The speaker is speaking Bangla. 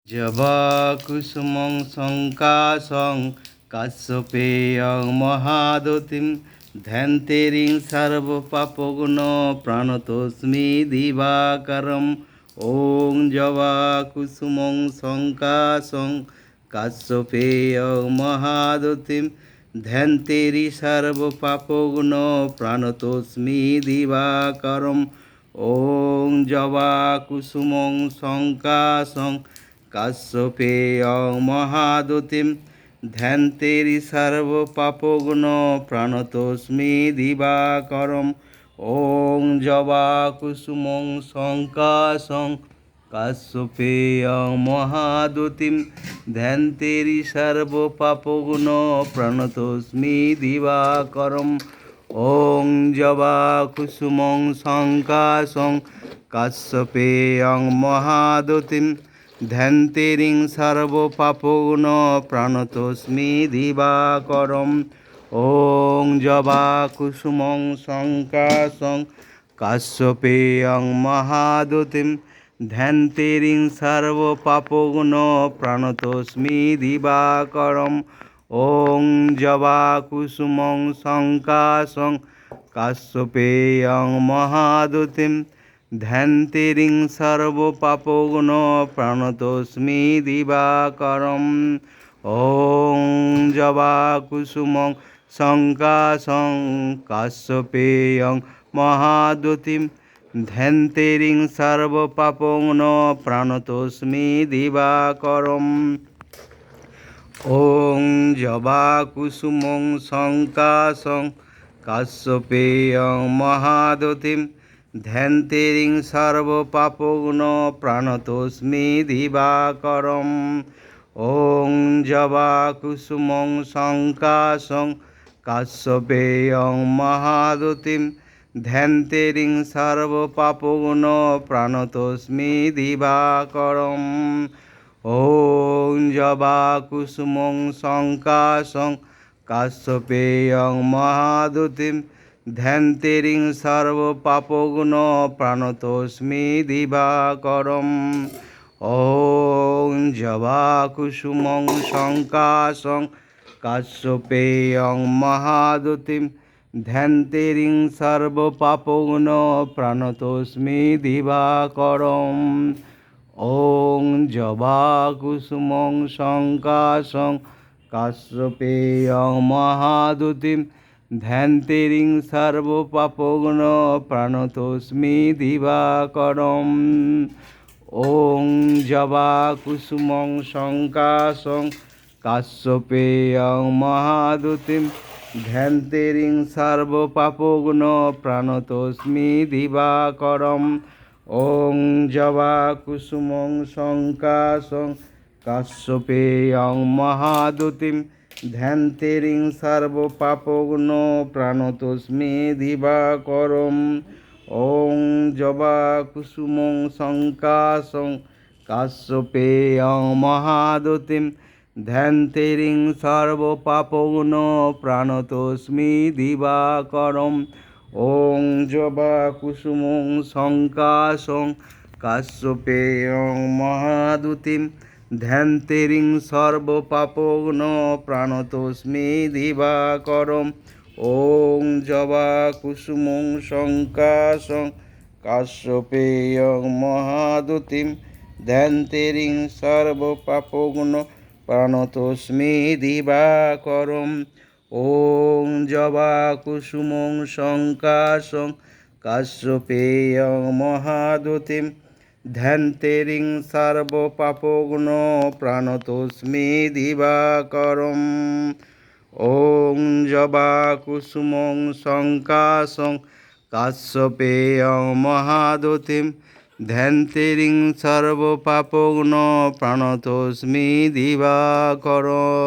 জবাকুসুমং শঙ্কাশং কাশ্যপেয়ং মহাদতিম ধ্যানতেরিং সর্বপাপগুণ প্রাণতোস্মি দিবাকরম। ওং জবাকুসুমং শঙ্কাশং কাশ্যপেয়ং মহাদতিম ধ্যানতেরি সর্বপাপগুণ প্রাণতোস্মি দিবাকরম। ওং জবাকুসুমং শঙ্কাশং কাশ্যপেয়ং মহাদতিম ধ্যানতেরি সর্বপাপগুণ প্রাণতোস্মি দিবাকরম। ওং জবাকুসুমং শঙ্কাশং কাশ্যপেয়ং মহাদতিম ধ্যানতেরি সর্বপাপগুণ প্রাণতোস্মি দিবাকরম। ওং জবাকুসুমং শঙ্কাশং কাশ্যপেয়ং মহাদতিম ধ্যানতেরিং সর্বপাপগুণ প্রাণতোস্মি দিবাকরম। ওং জবাকুসুমং শঙ্কাশং কাশ্যপেয়ং মহাদতিম ধ্যানতেরিং সর্বপাপগুণ প্রাণতোস্মি দিবাকরম। ওং জবাকুসুমং শঙ্কাশং কাশ্যপেয়ং মহাদতিম ধ্যানতেরিং সর্বপাপগুণ প্রাণতোস্মি দিবাকরম। ওং জবাকুসুমং শঙ্কাশং কাশ্যপেয়ং মহাদতিম ধ্যানতেরিং সর্বপাপগুণ প্রাণতোস্মি দিবাকরম। ওং জবাকুসুমং শঙ্কাশং কাশ্যপেয়ং মহাদতিম ধ্যানতেরিং সর্বপাপগুণ প্রাণতোস্মি দিবাকরম। ওং জবাকুসুমং শঙ্কাশং কাশ্যপেয়ং মহাদতিম ধ্যানতেরিং সর্বপাপগুণ প্রাণতোস্মি দিবাকরম। ওং জবাকুসুমং শঙ্কাশং কাশ্যপেয়ং মহাদতিম ধ্যানতেরিং সর্বপাপগুণ প্রাণতোস্মি দিবাকরম। ওং জবাকুসুমং শঙ্কাশং কাশ্যপেয়ং মহাদতিম ধ্যানতেরিং সর্বপাপগুণ প্রাণতোস্মি দিবাকরম। ওং জবাকুসুমং শঙ্কাশং কাশ্যপেয়ং মহাদতিম ধ্যানতেরিং সর্বপাপগুণ প্রাণতোস্মি দিবাকরম। ওং জবাকুসুমং শঙ্কাশং কাশ্যপেয়ং মহাদতিম ধ্যানতেরিং সর্বপাপগুণ প্রাণতোস্মি দিবাকরম। ওং জবাকুসুমং শঙ্কাশং কাশ্যপেয়ং মহাদতিম ধ্যানতেরিং সর্বপাপগুণ প্রাণতোস্মি দিবাকরম। ওং জবাকুসুমং শঙ্কাশং কাশ্যপেয়ং মহাদতিম ধ্যানতেরিং সর্বপাপগুণ প্রাণতোস্মি দিবাকরম। ওং জবাকুসুমং শঙ্কাশং কাশ্যপেয়ং মহাদতিম ধ্যানতেরিং সর্বপাপগুণ প্রাণতোস্মি দিবাকরম। ওং জবাকুসুমং শঙ্কাশং কাশ্যপেয়ং মহাদতিম ধ্যানতেরিং সর্বপাপগুণ প্রাণতোস্মি দিবাকরম। ওং জবাকুসুমং শঙ্কাশং কাশ্যপেয়ং মহাদতিম ধ্যানতেরিং সর্বপাপগুণ প্রাণতোস্মি দিবাকরম। ওং জবাকুসুমং শঙ্কাশং কাশ্যপেয়ং মহাদতিম ধ্যানতেরিং সর্বপাপগুণ প্রাণতোস্মি দিবাকরম।